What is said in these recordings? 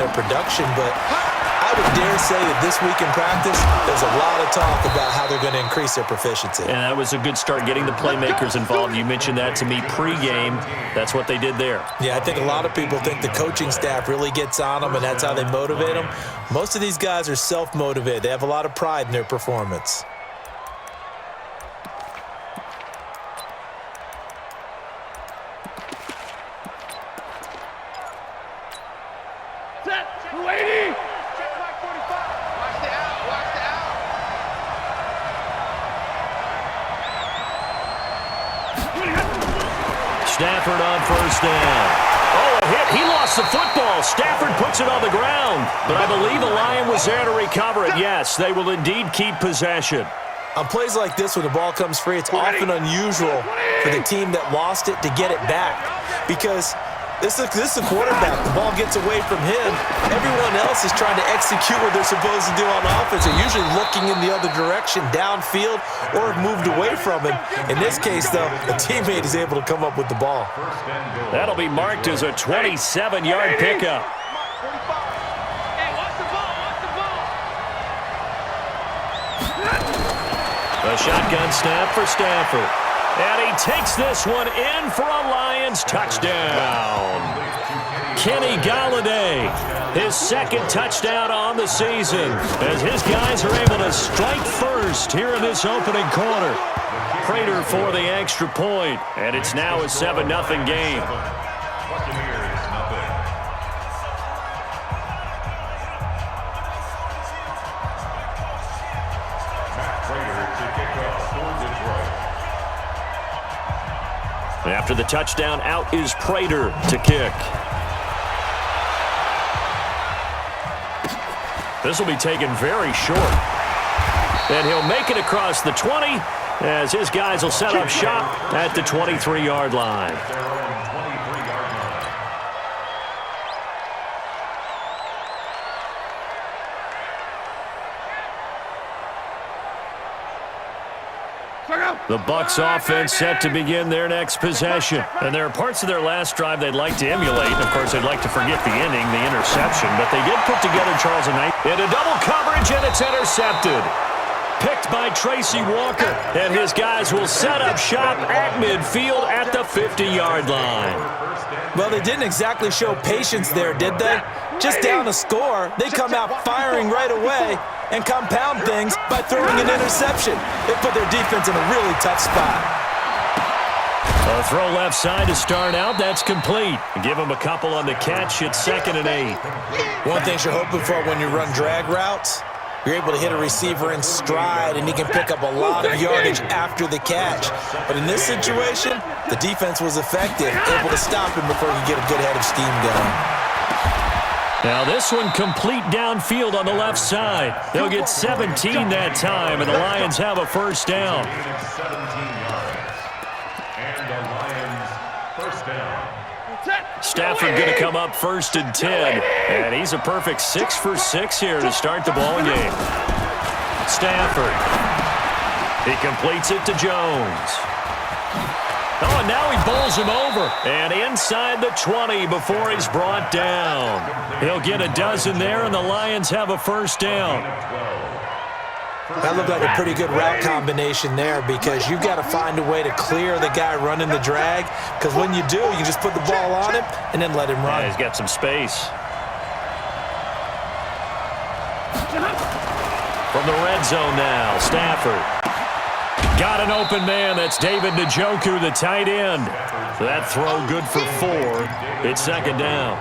their production, but I would dare say that this week in practice, there's a lot of talk about how they're going to increase their proficiency. And that was a good start, getting the playmakers involved. You mentioned that to me pregame. That's what they did there. Yeah, I think a lot of people think the coaching staff really gets on them, and that's how they motivate them. Most of these guys are self-motivated. They have a lot of pride in their performance. Stafford on first down. Oh, a hit. He lost the football. Stafford puts it on the ground. But I believe the Lion was there to recover it. Yes, they will indeed keep possession. On plays like this, when the ball comes free, it's often unusual for the team that lost it to get it back. Because this is a quarterback. The ball gets away from him. Everyone else is trying to execute what they're supposed to do on offense. They're usually looking in the other direction, downfield, or have moved away from him. In this case, though, a teammate is able to come up with the ball. That'll be marked as a 27-yard pickup. A shotgun snap for Stafford. And he takes this one in for a Lions touchdown. Kenny Golladay, his second touchdown on the season, as his guys are able to strike first here in this opening quarter. Prater for the extra point, and it's now a 7-0 game. After the touchdown, out is Prater to kick. This will be taken very short. And he'll make it across the 20 as his guys will set up shop at the 23-yard line. The Bucs offense set to begin their next possession. And there are parts of their last drive they'd like to emulate. Of course, they'd like to forget the inning, the interception. But they did put together Charles and Knight in a double coverage, and it's intercepted. Picked by Tracy Walker. And his guys will set up shop at midfield at the 50-yard line. Well, they didn't exactly show patience there, did they? Just down a score, they come out firing right away and compound things by throwing an interception. They put their defense in a really tough spot. A throw left side to start out. That's complete. Give them a couple on the catch. It's 2nd and 8. One thing you're hoping for when you run drag routes, you're able to hit a receiver in stride, and he can pick up a lot of yardage after the catch. But in this situation, the defense was effective, able to stop him before he could get a good head of steam going. Now this one complete downfield on the left side. They'll get 17 that time, and the Lions have a first down. Stafford going to come up 1st and 10, and he's a perfect 6 for 6 here to start the ball game. Stafford. He completes it to Jones. Oh, and now he bowls him over. And inside the 20 before he's brought down. He'll get a dozen there, and the Lions have a first down. That looked like a pretty good route combination there, because you've got to find a way to clear the guy running the drag, because when you do, you just put the ball on him and then let him run. Yeah, he's got some space. From the red zone now, Stafford. Got an open man. That's David Njoku, the tight end. That throw good for 4. It's 2nd down.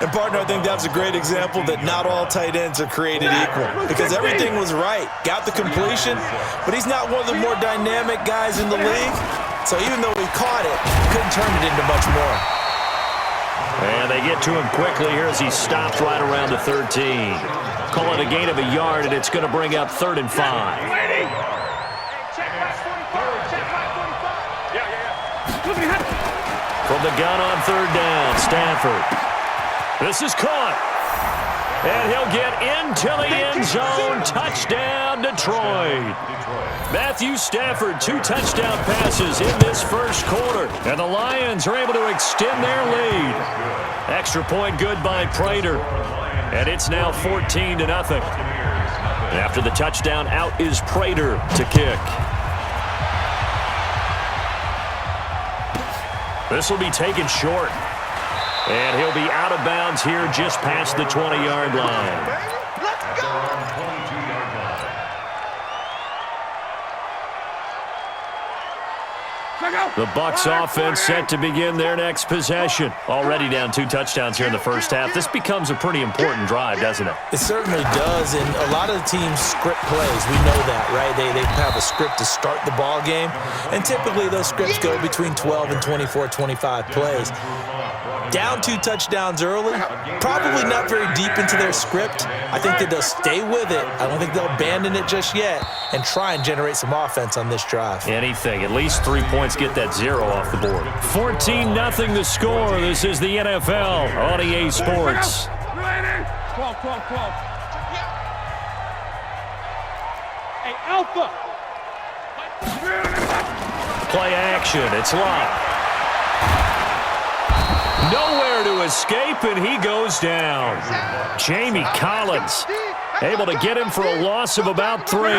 And, partner, I think that was a great example that not all tight ends are created equal, because everything was right. Got the completion, but he's not one of the more dynamic guys in the league. So even though he caught it, couldn't turn it into much more. And they get to him quickly here as he stops right around the 13. Call it a gain of a yard, and it's going to bring up 3rd and 5. From the gun on 3rd down, Stafford. This is caught. And he'll get into the end zone. Touchdown, Detroit. Matthew Stafford, 2 touchdown passes in this first quarter. And the Lions are able to extend their lead. Extra point good by Prater. And it's now 14-0. After the touchdown, out is Prater to kick. This will be taken short. And he'll be out of bounds here just past the 20-yard line. Let's go! The Bucs offense set to begin their next possession. Already down 2 touchdowns here in the first half. This becomes a pretty important drive, doesn't it? It certainly does, and a lot of the teams script plays. We know that, right? They have a script to start the ball game, and typically those scripts go between 12 and 24, 25 plays. Down 2 touchdowns early, probably not very deep into their script. I think that they'll stay with it. I don't think they'll abandon it just yet and try and generate some offense on this drive. Anything. At least 3 points, get that 0 off the board. 14-0 the score. This is the NFL on EA Sports. 12. Hey, Alpha! Play action. It's locked. Nowhere to escape, and he goes down. Jamie Collins able to get him for a loss of about 3.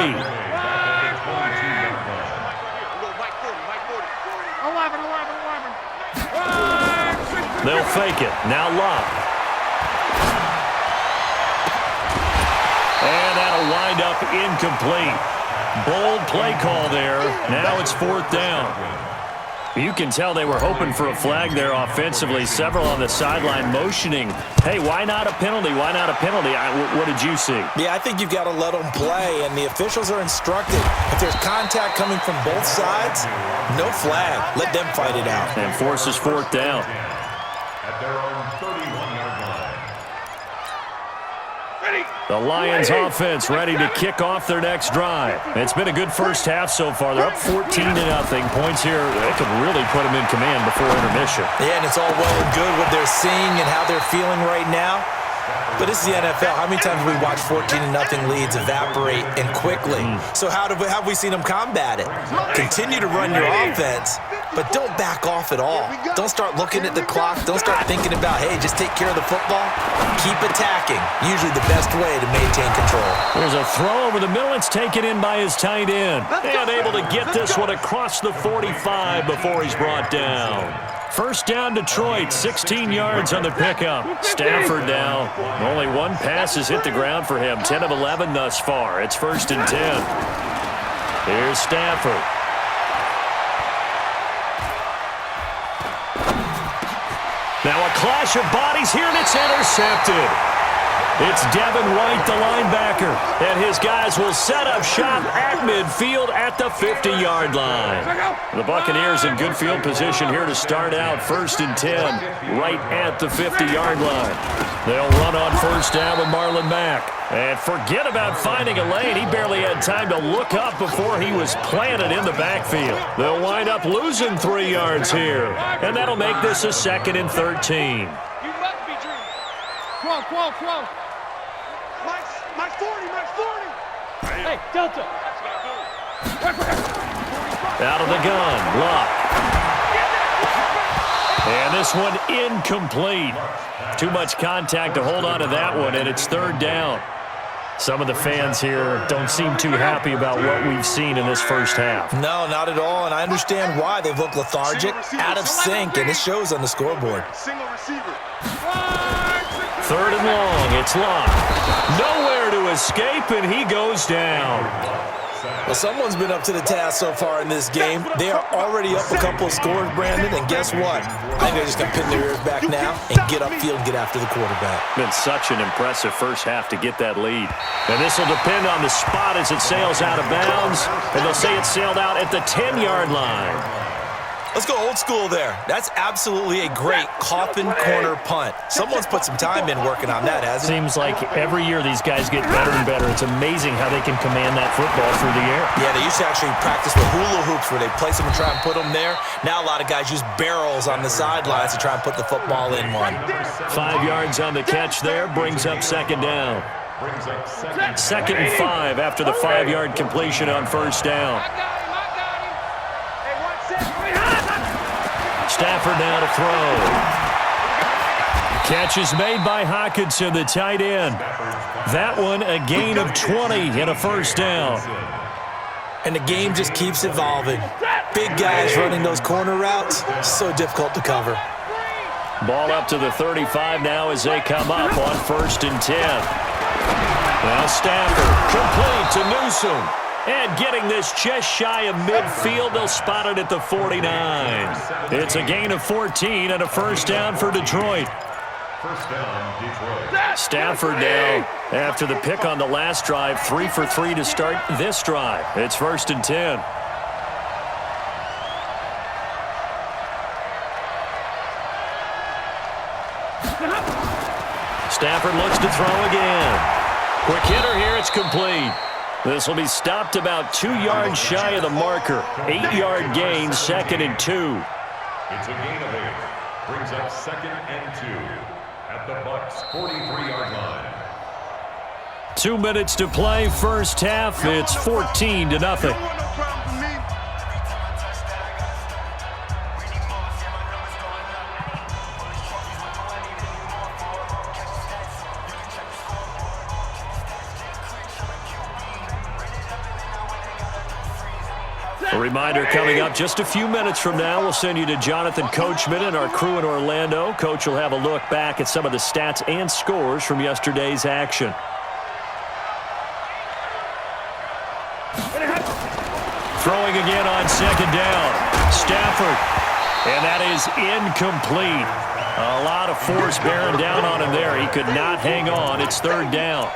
They'll fake it. Now Locke. And that'll wind up incomplete. Bold play call there. Now it's 4th down. You can tell they were hoping for a flag there offensively. Several on the sideline motioning, hey, why not a penalty? Why not a penalty? What did you see? Yeah, I think you've got to let them play, and the officials are instructed. If there's contact coming from both sides, no flag. Let them fight it out. And forces 4th down. The Lions offense ready to kick off their next drive. It's been a good first half so far. They're up 14-0. Points here, they could really put them in command before intermission. Yeah, and it's all well and good what they're seeing and how they're feeling right now. But this is the NFL. How many times have we watched 14-0 leads evaporate and quickly? So how have we seen them combat it? Continue to run your offense, but don't back off at all. Don't start looking at the clock. Don't start thinking about, hey, just take care of the football. Keep attacking. Usually the best way to maintain control. There's a throw over the middle. It's taken in by his tight end. And able to get this one across the 45 before he's brought down. First down, Detroit, 16 yards on the pickup. Stafford now. Only 1 pass has hit the ground for him. 10 of 11 thus far. It's 1st and 10. Here's Stafford. Now a clash of bodies here, and it's intercepted. It's Devin White, the linebacker, and his guys will set up shop at midfield at the 50-yard line. The Buccaneers in good field position here to start out. 1st and 10, right at the 50-yard line. They'll run on 1st down with Marlon Mack. And forget about finding a lane. He barely had time to look up before he was planted in the backfield. They'll wind up losing 3 yards here, and that'll make this a 2nd and 13. You must be dreaming. 12. My 40. Hey, Delta. Out of the gun, Luck. And this one incomplete. Too much contact to hold on to that one, and it's 3rd down. Some of the fans here don't seem too happy about what we've seen in this first half. No, not at all, and I understand why. They've looked lethargic, out of sync, and it shows on the scoreboard. 3rd and long, it's locked. Nowhere to escape, and he goes down. Well, someone's been up to the task so far in this game. They are already up a couple of scores, Brandon, and guess what? I think they're just going to pin their ears back now and get upfield and get after the quarterback. Been such an impressive first half to get that lead. And this will depend on the spot as it sails out of bounds, and they'll say it sailed out at the 10-yard line. Let's go old school there. That's absolutely a great coffin corner punt. Someone's put some time in working on that, hasn't it? Seems like every year these guys get better and better. It's amazing how they can command that football through the air. Yeah, they used to actually practice with hula hoops where they place them and try and put them there. Now a lot of guys use barrels on the sidelines to try and put the football in one. 5 yards on the catch there, brings up 2nd down. 2nd and 5 after the 5-yard completion on 1st down. Stafford now to throw. Catch is made by Hockenson, the tight end. That one a gain of 20 and a first down. And the game just keeps evolving. Big guys running those corner routes, so difficult to cover. Ball up to the 35 now as they come up on 1st and 10. Now Stafford, complete to Newsome. And getting this just shy of midfield, they'll spot it at the 49. It's a gain of 14 and a first down for Detroit. First down, Detroit. Stafford now, after the pick on the last drive, 3 for 3 to start this drive. It's 1st and 10. Stafford looks to throw again. Quick hitter here, it's complete. This will be stopped about 2 yards shy of the marker. 8-yard gain, 2nd and 2. It's a gain of 8. Brings up 2nd and 2 at the Bucs' 43-yard line. 2 minutes to play, first half. It's 14-0. A reminder coming up just a few minutes from now. We'll send you to Jonathan Coachman and our crew in Orlando. Coach will have a look back at some of the stats and scores from yesterday's action. Throwing again on 2nd down. Stafford. And that is incomplete. A lot of force bearing down on him there. He could not hang on. It's 3rd down.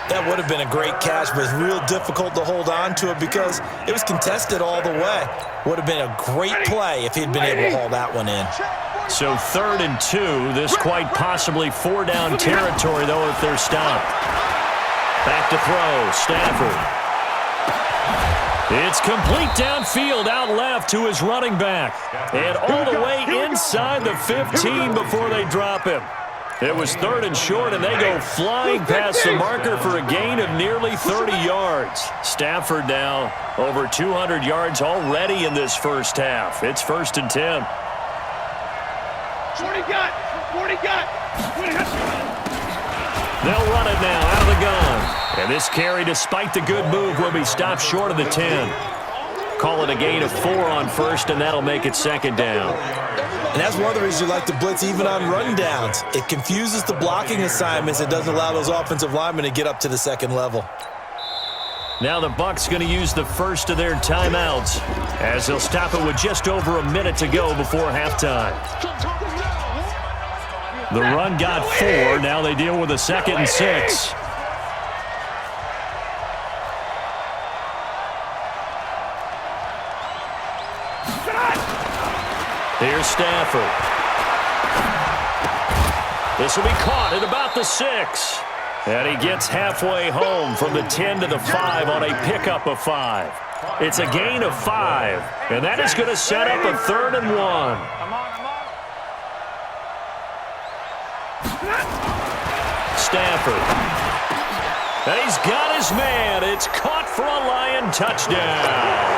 That would have been a great catch, but it's real difficult to hold on to it because it was contested all the way. Would have been a great play if he'd been able to haul that one in. So 3rd and 2. This quite possibly 4-down territory, though, if they're stopped. Back to throw. Stafford. It's complete downfield, out left to his running back. And all the way inside the 15 before they drop him. It was 3rd and short, and they go flying past the marker for a gain of nearly 30 yards. Stafford now over 200 yards already in this first half. It's 1st and 10. 40 got. They'll run it now out of the gun. And this carry, despite the good move, will be stopped short of the 10. Call it a gain of 4 on 1st, and that'll make it 2nd down. And that's one of the reasons you like to blitz even on run downs. It confuses the blocking assignments. It doesn't allow those offensive linemen to get up to the 2nd level. Now the Bucs going to use the first of their timeouts as they'll stop it with just over a minute to go before halftime. The run got 4. Now they deal with a 2nd and 6. Here's Stafford. This will be caught at about the 6. And he gets halfway home from the 10 to the 5 on a pickup of 5. It's a gain of 5. And that is going to set up a 3rd and 1. Stafford. And he's got his man. It's caught for a Lion touchdown.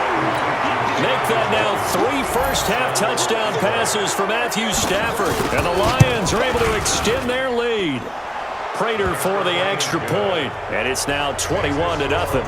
Make that now 3 first-half touchdown passes for Matthew Stafford. And the Lions are able to extend their lead. Prater for the extra point. And it's now 21-0.